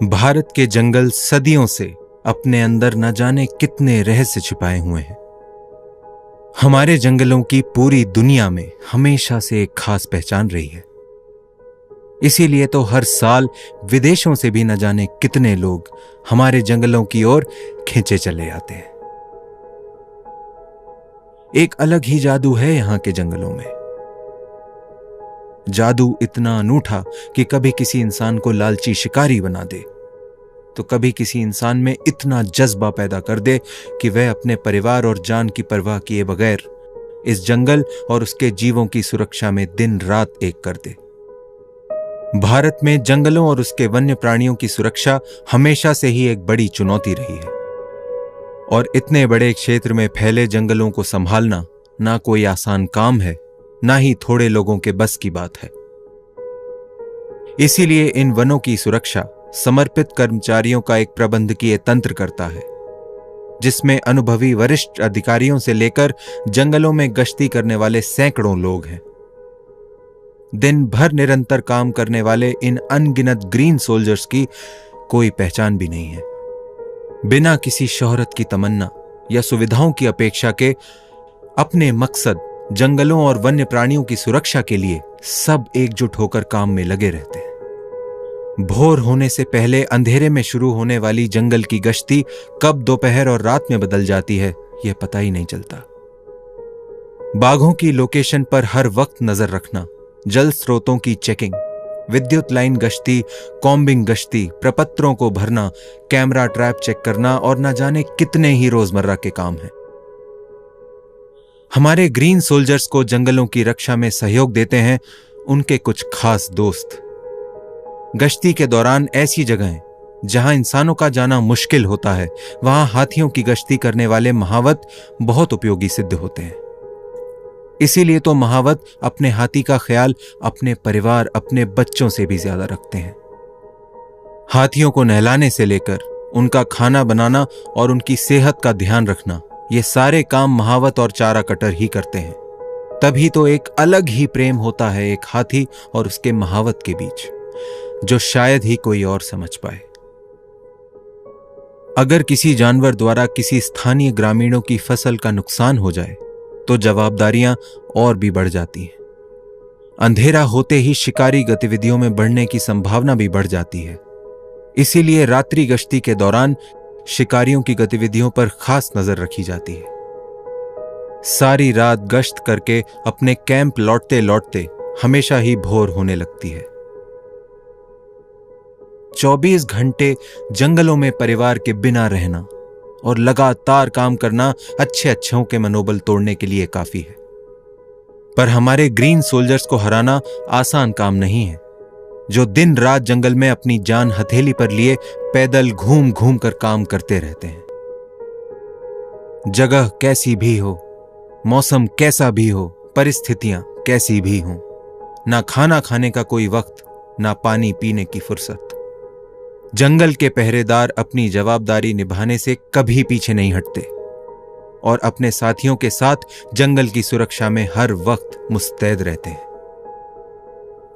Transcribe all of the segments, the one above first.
भारत के जंगल सदियों से अपने अंदर न जाने कितने रहस्य छिपाए हुए हैं। हमारे जंगलों की पूरी दुनिया में हमेशा से एक खास पहचान रही है। इसीलिए तो हर साल विदेशों से भी न जाने कितने लोग हमारे जंगलों की ओर खींचे चले आते हैं। एक अलग ही जादू है यहां के जंगलों में। जादू इतना अनूठा कि कभी किसी इंसान को लालची शिकारी बना दे, तो कभी किसी इंसान में इतना जज्बा पैदा कर दे कि वह अपने परिवार और जान की परवाह किए बगैर इस जंगल और उसके जीवों की सुरक्षा में दिन रात एक कर दे। भारत में जंगलों और उसके वन्य प्राणियों की सुरक्षा हमेशा से ही एक बड़ी चुनौती रही है, और इतने बड़े क्षेत्र में फैले जंगलों को संभालना ना कोई आसान काम है, ना ही थोड़े लोगों के बस की बात है। इसीलिए इन वनों की सुरक्षा समर्पित कर्मचारियों का एक प्रबंधकीय तंत्र करता है, जिसमें अनुभवी वरिष्ठ अधिकारियों से लेकर जंगलों में गश्ती करने वाले सैकड़ों लोग हैं। दिन भर निरंतर काम करने वाले इन अनगिनत ग्रीन सोल्जर्स की कोई पहचान भी नहीं है। बिना किसी शोहरत की तमन्ना या सुविधाओं की अपेक्षा के अपने मकसद जंगलों और वन्य प्राणियों की सुरक्षा के लिए सब एकजुट होकर काम में लगे रहते हैं। भोर होने से पहले अंधेरे में शुरू होने वाली जंगल की गश्ती कब दोपहर और रात में बदल जाती है, यह पता ही नहीं चलता। बाघों की लोकेशन पर हर वक्त नजर रखना, जल स्रोतों की चेकिंग, विद्युत लाइन गश्ती, कॉम्बिंग गश्ती, प्रपत्रों को भरना, कैमरा ट्रैप चेक करना और न जाने कितने ही रोजमर्रा के काम हैं। हमारे ग्रीन सोल्जर्स को जंगलों की रक्षा में सहयोग देते हैं उनके कुछ खास दोस्त। गश्ती के दौरान ऐसी जगहें जहां इंसानों का जाना मुश्किल होता है, वहां हाथियों की गश्ती करने वाले महावत बहुत उपयोगी सिद्ध होते हैं। इसीलिए तो महावत अपने हाथी का ख्याल अपने परिवार, अपने बच्चों से भी ज्यादा रखते हैं। हाथियों को नहलाने से लेकर उनका खाना बनाना और उनकी सेहत का ध्यान रखना, ये सारे काम महावत और चारा कटर ही करते हैं। तभी तो एक अलग ही प्रेम होता है एक हाथी और उसके महावत के बीच, जो शायद ही कोई और समझ पाए। अगर किसी जानवर द्वारा किसी स्थानीय ग्रामीणों की फसल का नुकसान हो जाए तो जवाबदारियां और भी बढ़ जाती हैं। अंधेरा होते ही शिकारी गतिविधियों में बढ़ने की संभावना भी बढ़ जाती है। इसीलिए रात्रि गश्ती के दौरान शिकारियों की गतिविधियों पर खास नजर रखी जाती है। सारी रात गश्त करके अपने कैंप लौटते लौटते हमेशा ही भोर होने लगती है। 24 घंटे जंगलों में परिवार के बिना रहना और लगातार काम करना अच्छों के मनोबल तोड़ने के लिए काफी है। पर हमारे ग्रीन सोल्जर्स को हराना आसान काम नहीं है, जो दिन रात जंगल में अपनी जान हथेली पर लिए पैदल घूम घूम कर काम करते रहते हैं। जगह कैसी भी हो, मौसम कैसा भी हो, परिस्थितियां कैसी भी हों, ना खाना खाने का कोई वक्त, ना पानी पीने की फुर्सत, जंगल के पहरेदार अपनी जवाबदारी निभाने से कभी पीछे नहीं हटते और अपने साथियों के साथ जंगल की सुरक्षा में हर वक्त मुस्तैद रहते हैं।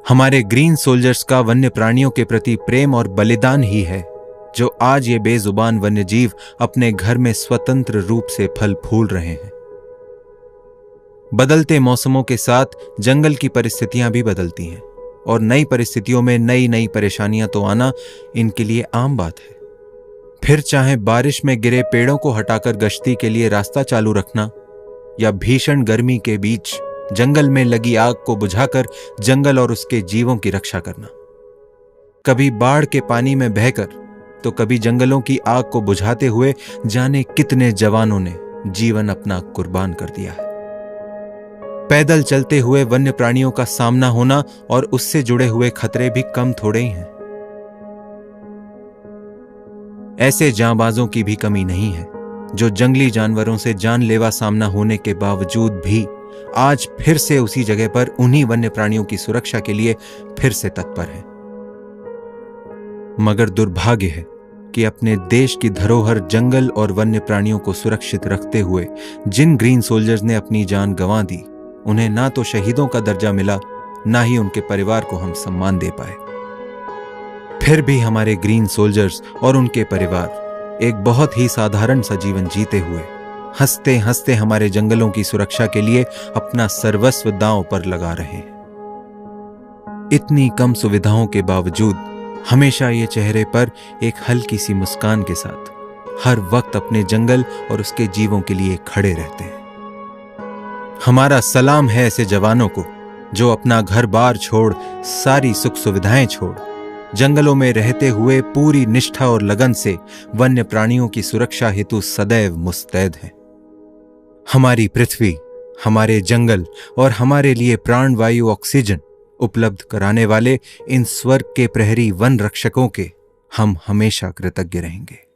हमारे ग्रीन सोल्जर्स का वन्य प्राणियों के प्रति प्रेम और बलिदान ही है जो आज ये बेजुबान वन्यजीव अपने घर में स्वतंत्र रूप से फल फूल रहे हैं। बदलते मौसमों के साथ जंगल की परिस्थितियां भी बदलती हैं और नई परिस्थितियों में नई नई परेशानियां तो आना इनके लिए आम बात है। फिर चाहे बारिश में गिरे पेड़ों को हटाकर गश्ती के लिए रास्ता चालू रखना, या भीषण गर्मी के बीच जंगल में लगी आग को बुझाकर जंगल और उसके जीवों की रक्षा करना। कभी बाढ़ के पानी में बहकर तो कभी जंगलों की आग को बुझाते हुए जाने कितने जवानों ने जीवन अपना कुर्बान कर दिया है। पैदल चलते हुए वन्य प्राणियों का सामना होना और उससे जुड़े हुए खतरे भी कम थोड़े ही हैं। ऐसे जांबाजों की भी कमी नहीं है जो जंगली जानवरों से जानलेवा सामना होने के बावजूद भी आज फिर से उसी जगह पर उन्हीं वन्य प्राणियों की सुरक्षा के लिए फिर से तत्पर हैं। मगर दुर्भाग्य है कि अपने देश की धरोहर जंगल और वन्य प्राणियों को सुरक्षित रखते हुए जिन ग्रीन सोल्जर्स ने अपनी जान गंवा दी, उन्हें ना तो शहीदों का दर्जा मिला, ना ही उनके परिवार को हम सम्मान दे पाए। फिर भी हमारे ग्रीन सोल्जर्स और उनके परिवार एक बहुत ही साधारण सा जीवन जीते हुए हंसते हंसते हमारे जंगलों की सुरक्षा के लिए अपना सर्वस्व दांव पर लगा रहे हैं। इतनी कम सुविधाओं के बावजूद हमेशा ये चेहरे पर एक हल्की सी मुस्कान के साथ हर वक्त अपने जंगल और उसके जीवों के लिए खड़े रहते हैं। हमारा सलाम है ऐसे जवानों को जो अपना घर बार छोड़, सारी सुख सुविधाएं छोड़, जंगलों में रहते हुए पूरी निष्ठा और लगन से वन्य प्राणियों की सुरक्षा हेतु सदैव मुस्तैद हैं। हमारी पृथ्वी, हमारे जंगल और हमारे लिए प्राणवायु ऑक्सीजन उपलब्ध कराने वाले इन स्वर्ग के प्रहरी वन रक्षकों के हम हमेशा कृतज्ञ रहेंगे।